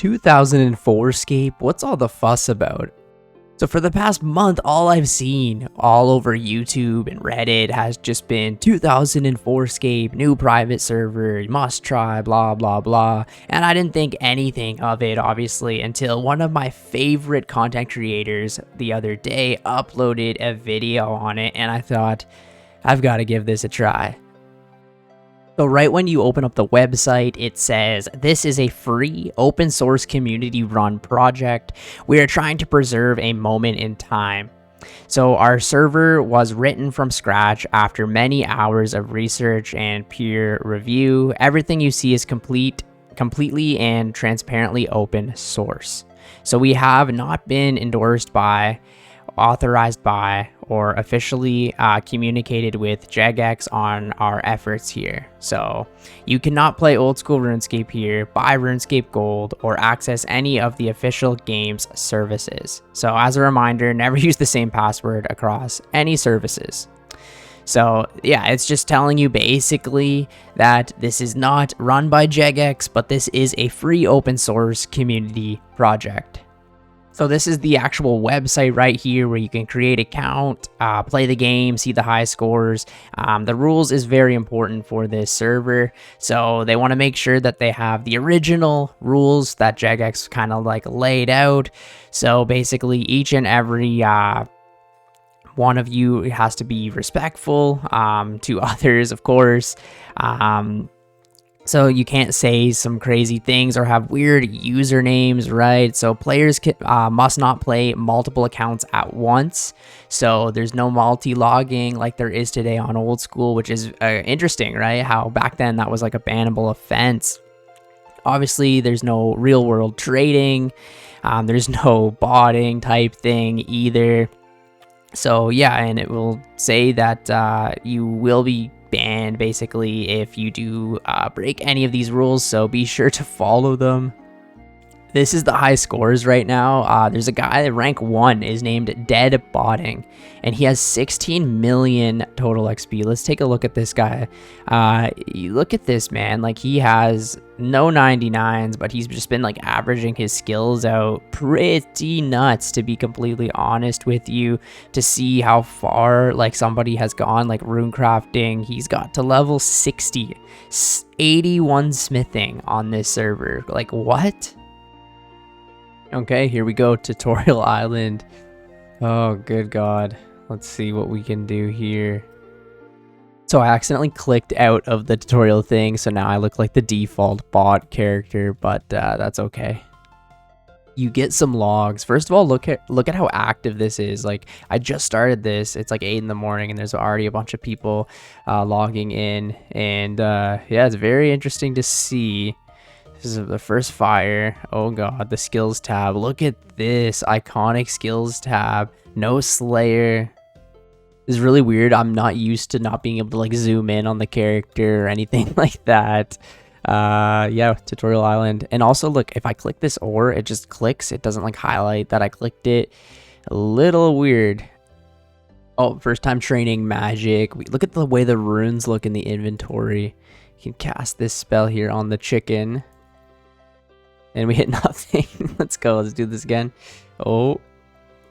2004Scape, what's all the fuss about? So for the past month, all I've seen all over YouTube and Reddit has just been 2004Scape, new private server, must try, blah, blah, blah. And I didn't think anything of it, obviously, until one of my favorite content creators the other day uploaded a video on it, and I thought, I've got to give this a try. So right when you open up the website, it says, this is a free open source community run project. We are trying to preserve a moment in time. So our server was written from scratch after many hours of research and peer review. Everything you see is completely and transparently open source. So we have not been endorsed by, authorized by, or officially communicated with Jagex on our efforts here. So you cannot play old school RuneScape here, buy RuneScape Gold, or access any of the official game's services. So as a reminder, never use the same password across any services. So yeah, it's just telling you basically that this is not run by Jagex, but this is a free open source community project. So this is the actual website right here where you can create an account, play the game, see the high scores. The rules is very important for this server. So they want to make sure that they have the original rules that Jagex kind of like laid out. So basically each and every one of you has to be respectful to others, of course. So you can't say some crazy things or have weird usernames, right? So players must not play multiple accounts at once. So there's no multi-logging like there is today on old school, which is interesting, right? How back then that was like a bannable offense. Obviously, there's no real world trading. There's no botting type thing either. So yeah, and it will say that you will be banned basically if you do break any of these rules, so be sure to follow them. This is the high scores right now. There's a guy that rank 1 is named Dead Botting, and he has 16 million total XP. Let's take a look at this guy. You look at this man, like he has no 99s, but he's just been like averaging his skills out pretty nuts, to be completely honest with you, to see how far like somebody has gone, like rune crafting. He's got to level 60, 81 smithing on this server. Like what? Okay, here we go, Tutorial Island. Oh, good God. Let's see what we can do here. So I accidentally clicked out of the tutorial thing, so now I look like the default bot character, but that's okay. You get some logs. First of all, look at how active this is. Like, I just started this. It's like 8 in the morning, and there's already a bunch of people logging in. And yeah, it's very interesting to see. This is the first fire. Oh God, the skills tab. Look at this iconic skills tab. No Slayer. This is really weird. I'm not used to not being able to like zoom in on the character or anything like that. Yeah, Tutorial Island. And also look, if I click this ore, it just clicks. It doesn't like highlight that I clicked it. A little weird. Oh, first time training magic. Look at the way the runes look in the inventory. You can cast this spell here on the chicken. And we hit nothing. Let's go. Let's do this again. Oh,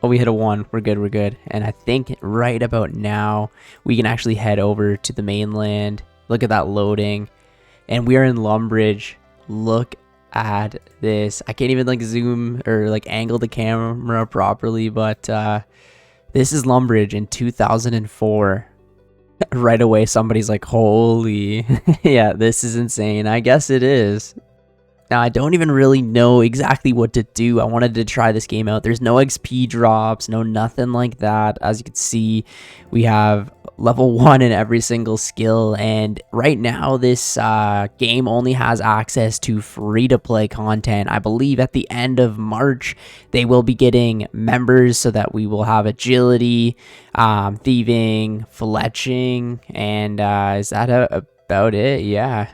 we hit a 1. We're good. We're good. And I think right about now, we can actually head over to the mainland. Look at that loading. And we are in Lumbridge. Look at this. I can't even like zoom or like angle the camera properly, but this is Lumbridge in 2004. Right away, somebody's like, holy. Yeah, this is insane. I guess it is. Now, I don't even really know exactly what to do. I wanted to try this game out. There's no XP drops, no nothing like that. As you can see, we have level 1 in every single skill. And right now, this game only has access to free-to-play content. I believe at the end of March, they will be getting members so that we will have agility, thieving, fletching, and is that about it? Yeah.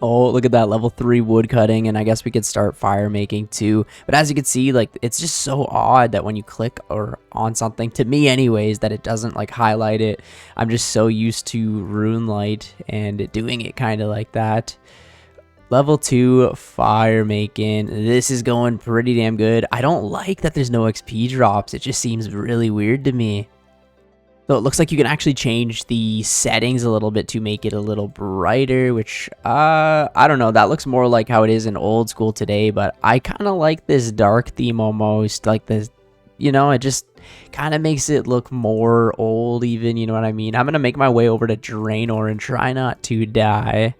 Oh, look at that, level 3 wood cutting, and I guess we could start fire making too. But as you can see, like, it's just so odd that when you click or on something, to me anyways, that it doesn't like highlight it. I'm just so used to Runelite and doing it kind of like that. Level 2 fire making. This is going pretty damn good. I don't like that there's no XP drops. It just seems really weird to me. So it looks like you can actually change the settings a little bit to make it a little brighter, which, I don't know. That looks more like how it is in old school today, but I kind of like this dark theme almost. Like this, you know, it just kind of makes it look more old even, you know what I mean? I'm going to make my way over to Draenor and try not to die.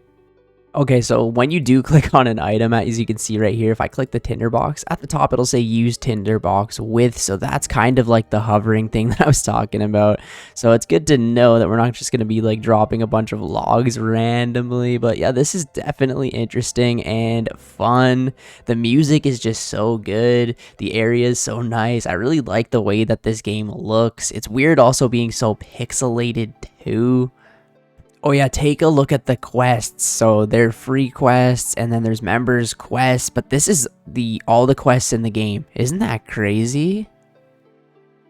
Okay, so when you do click on an item, as you can see right here, if I click the tinderbox, at the top it'll say use tinderbox with, so that's kind of like the hovering thing that I was talking about. So it's good to know that we're not just going to be like dropping a bunch of logs randomly, but yeah, this is definitely interesting and fun. The music is just so good. The area is so nice. I really like the way that this game looks. It's weird also being so pixelated too. Oh yeah, take a look at the quests. So they're free quests, and then there's members quests, but this is all the quests in the game. Isn't that crazy?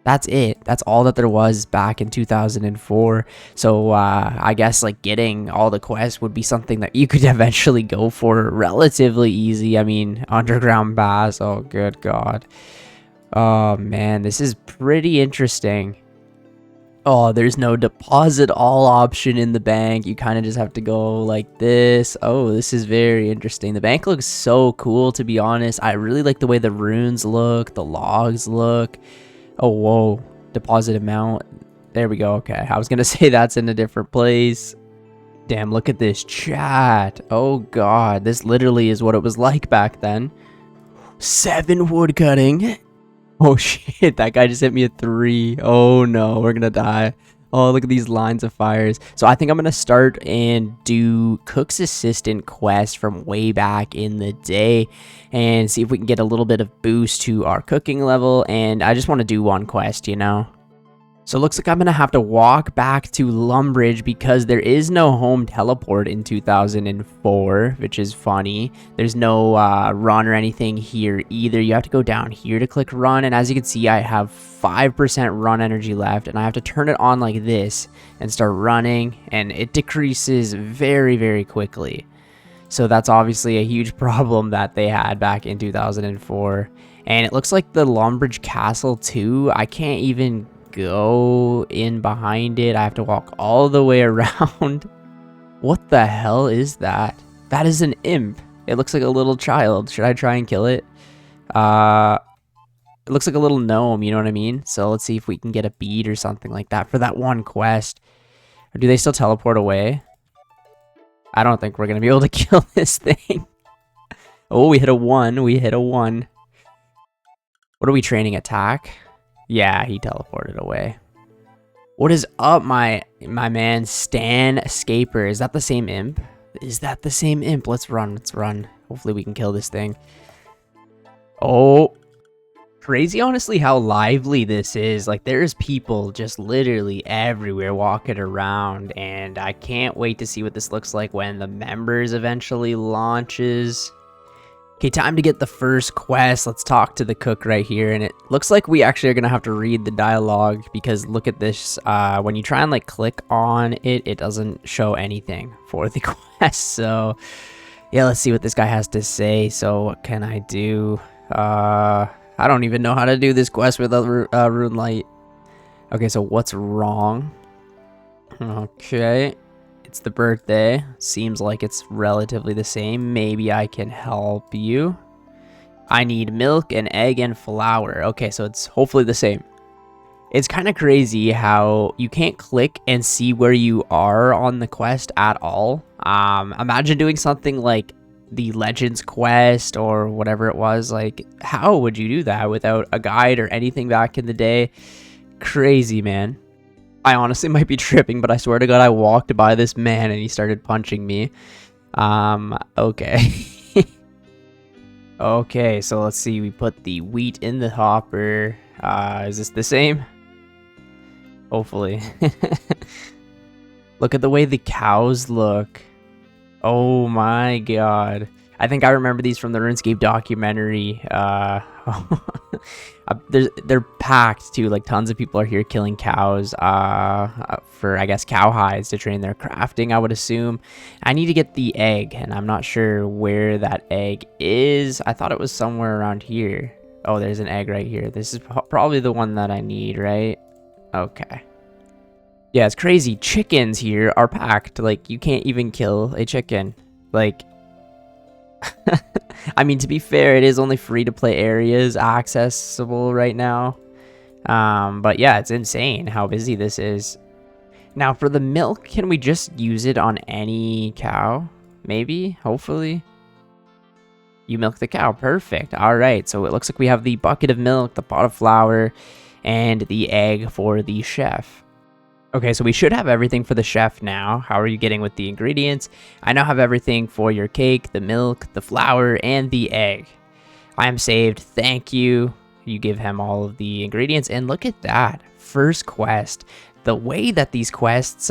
That's it. That's all that there was back in 2004. So I guess like getting all the quests would be something that you could eventually go for relatively easy. I mean, underground bass. Oh, good God. Oh man, this is pretty interesting. Oh, there's no deposit all option in the bank. You kind of just have to go like this. Oh, this is very interesting. The bank looks so cool, to be honest. I really like the way the runes look, the logs look. Oh, whoa. Deposit amount. There we go. Okay. I was going to say that's in a different place. Damn, look at this chat. Oh, God. This literally is what it was like back then. 7 wood cutting. Oh shit, that guy just hit me a 3. Oh no, we're gonna die. Oh, look at these lines of fires. So I think I'm gonna start and do Cook's Assistant quest from way back in the day and see if we can get a little bit of boost to our cooking level. And I just want to do one quest, you know. So it looks like I'm going to have to walk back to Lumbridge because there is no home teleport in 2004, which is funny. There's no run or anything here either. You have to go down here to click run. And as you can see, I have 5% run energy left. And I have to turn it on like this and start running. And it decreases very, very quickly. So that's obviously a huge problem that they had back in 2004. And it looks like the Lumbridge Castle too. I can't even go in behind it. I have to walk all the way around. What the hell is that? That is an imp. It looks like a little child. Should I try and kill it? It looks like a little gnome, you know what I mean? So let's see if we can get a bead or something like that for that one quest. Or do they still teleport away? I don't think we're going to be able to kill this thing. Oh, we hit a 1. We hit a 1. What are we training? Attack? Yeah, he teleported away. What is up, my man Stan Scaper? Is that the same imp? Is that the same imp? Let's run. Let's run. Hopefully we can kill this thing. Oh, crazy honestly how lively this is. Like there's people just literally everywhere walking around, and I can't wait to see what this looks like when the members eventually launches. Okay, time to get the first quest. Let's talk to the cook right here. And it looks like we actually are going to have to read the dialogue because look at this. When you try and like click on it, it doesn't show anything for the quest. So yeah, let's see what this guy has to say. So what can I do? I don't even know how to do this quest with a Runelite. Okay, so what's wrong? Okay. It's the birthday. Seems like it's relatively the same. Maybe I can help you. I need milk, an egg, and flour. Okay, so it's hopefully the same. It's kind of crazy how you can't click and see where you are on the quest at all. Imagine doing something like the Legends quest or whatever it was. Like, how would you do that without a guide or anything back in the day? Crazy, man. I honestly might be tripping, but I swear to God, I walked by this man and he started punching me. Okay. Okay, so let's see. We put the wheat in the hopper. Is this the same? Hopefully. Look at the way the cows look. Oh my God. I think I remember these from the RuneScape documentary. They're packed too. Like tons of people are here killing cows for, I guess, cow hides to train their crafting, I would assume. I need to get the egg, and I'm not sure where that egg is. I thought it was somewhere around here. Oh, there's an egg right here. This is probably the one that I need, right? Okay. Yeah, it's crazy. Chickens here are packed. Like, you can't even kill a chicken. Like, I mean, to be fair, it is only free-to-play areas accessible right now. But yeah, it's insane how busy this is. Now, for the milk, can we just use it on any cow? Maybe? Hopefully? You milk the cow. Perfect. All right, so it looks like we have the bucket of milk, the pot of flour, and the egg for the chef. Okay, so we should have everything for the chef now. How are you getting with the ingredients? I now have everything for your cake, the milk, the flour, and the egg. I am saved. Thank you. You give him all of the ingredients, and look at that. First quest. The way that these quests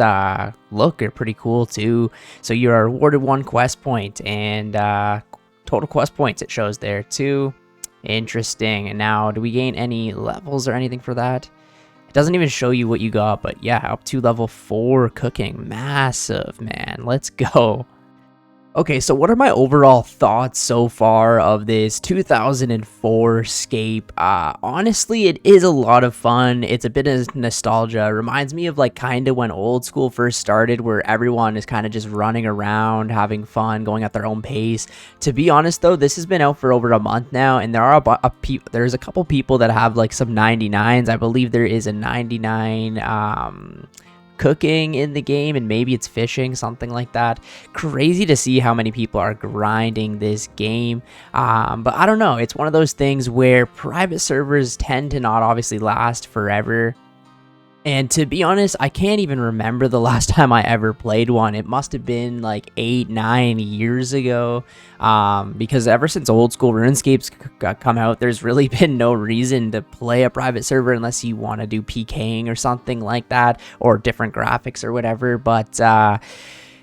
look are pretty cool too. So you are awarded 1 quest point, and total quest points it shows there too. Interesting. And now, do we gain any levels or anything for that? It doesn't even show you what you got, but yeah, up to level 4 cooking. Massive, man. Let's go. Okay, so what are my overall thoughts so far of this 2004Scape? Honestly, it is a lot of fun. It's a bit of nostalgia. It reminds me of like kind of when old school first started, where everyone is kind of just running around, having fun, going at their own pace. To be honest though, this has been out for over a month now, and there are there's a couple people that have like some 99s. I believe there is a 99 cooking in the game, and maybe it's fishing, something like that. Crazy to see how many people are grinding this game, but I don't know, it's one of those things where private servers tend to not obviously last forever. And to be honest, I can't even remember the last time I ever played one. It must have been like 8-9 years ago, because ever since old school RuneScape's come out, there's really been no reason to play a private server unless you want to do PKing or something like that, or different graphics or whatever. But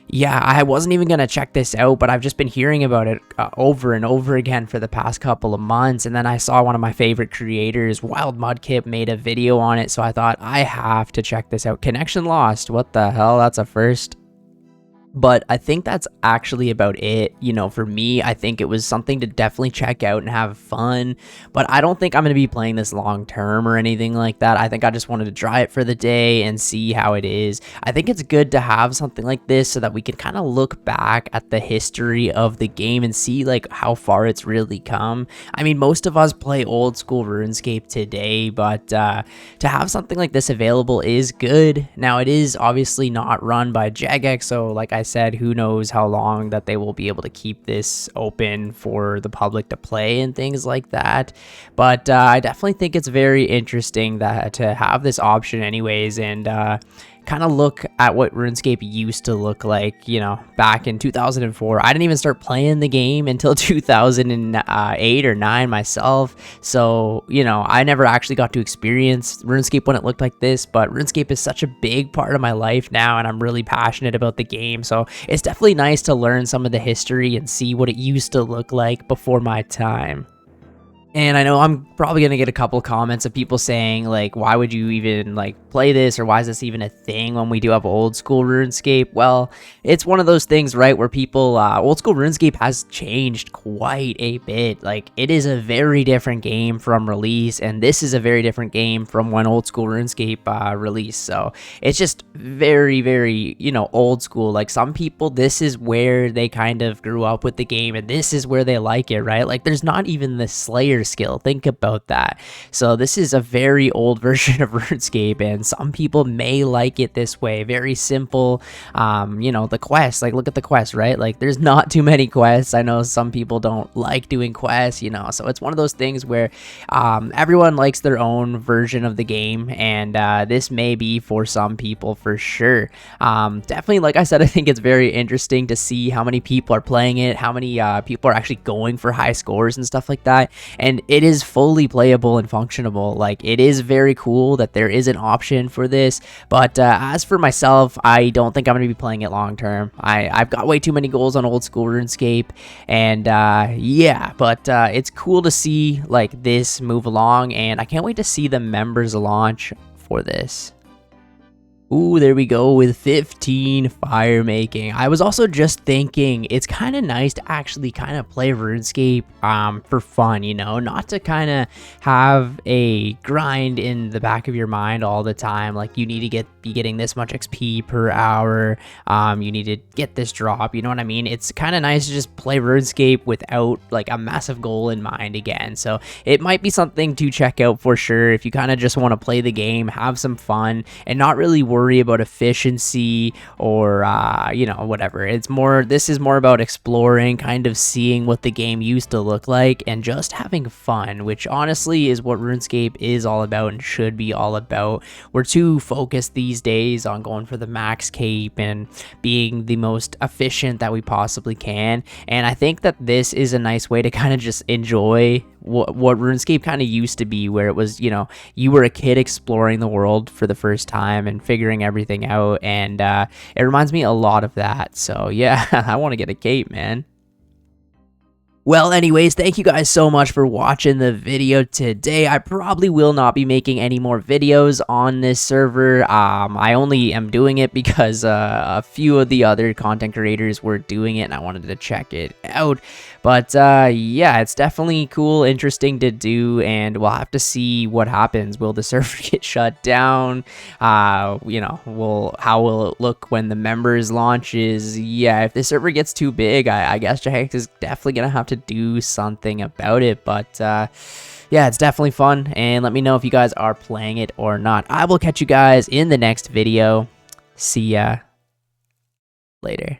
yeah, I wasn't even going to check this out, but I've just been hearing about it over and over again for the past couple of months. And then I saw one of my favorite creators, Wild Mudkip, made a video on it. So I thought, I have to check this out. Connection lost. What the hell? That's a first. But I think that's actually about it. You know, for me, I think it was something to definitely check out and have fun. But I don't think I'm going to be playing this long term or anything like that. I think I just wanted to try it for the day and see how it is. I think it's good to have something like this so that we can kind of look back at the history of the game and see like how far it's really come. I mean, most of us play old school RuneScape today, but to have something like this available is good. Now, it is obviously not run by Jagex, so like I said, who knows how long that they will be able to keep this open for the public to play and things like that. But I definitely think it's very interesting that to have this option anyways, and kind of look at what RuneScape used to look like, you know, back in 2004. I didn't even start playing the game until 2008 or 9 myself. So, you know, I never actually got to experience RuneScape when it looked like this, but RuneScape is such a big part of my life now, and I'm really passionate about the game. So it's definitely nice to learn some of the history and see what it used to look like before my time. And I know I'm probably going to get a couple comments of people saying, like, why would you even, like, play this, or why is this even a thing when we do have old school RuneScape? Well, it's one of those things, right, where people, old school RuneScape has changed quite a bit. Like, it is a very different game from release, and this is a very different game from when old school RuneScape released. So it's just very, very, you know, old school. Like, some people, this is where they kind of grew up with the game, and this is where they like it, right? Like, there's not even the Slayer skill. Think about that. So this is a very old version of RuneScape, and some people may like it this way. Very simple. You know, the quests, like, look at the quests, right? Like, there's not too many quests. I know some people don't like doing quests, you know, so it's one of those things where everyone likes their own version of the game, and this may be for some people for sure. Definitely, like I said, I think it's very interesting to see how many people are playing it, how many people are actually going for high scores and stuff like that. And and it is fully playable and functionable. Like, it is very cool that there is an option for this, but as for myself, I don't think I'm going to be playing it long term. I've got way too many goals on old school RuneScape, and yeah, but it's cool to see like this move along, and I can't wait to see the members launch for this. Ooh, there we go with 15 fire making. I was also just thinking it's kind of nice to actually kind of play RuneScape for fun, you know, not to kind of have a grind in the back of your mind all the time. Like, you need to be getting this much XP per hour. You need to get this drop. You know what I mean? It's kind of nice to just play RuneScape without like a massive goal in mind again. So it might be something to check out for sure if you kind of just want to play the game, have some fun, and not really worry about efficiency or you know, whatever. This is more about exploring, kind of seeing what the game used to look like, and just having fun, which honestly is what RuneScape is all about and should be all about. We're too focused these days on going for the max cape and being the most efficient that we possibly can, and I think that this is a nice way to kind of just enjoy what RuneScape kind of used to be, where it was, you know, you were a kid exploring the world for the first time and figuring everything out, and it reminds me a lot of that. So yeah, I want to get a cape, man. Well, anyways, thank you guys so much for watching the video today. I probably will not be making any more videos on this server. I only am doing it because a few of the other content creators were doing it and I wanted to check it out. But yeah, it's definitely cool, interesting to do, and we'll have to see what happens. Will the server get shut down? You know, how will it look when the members launches? Yeah, if the server gets too big, I guess Jack is definitely gonna have to do something about it. But yeah, it's definitely fun, and let me know if you guys are playing it or not. I will catch you guys in the next video. See ya later.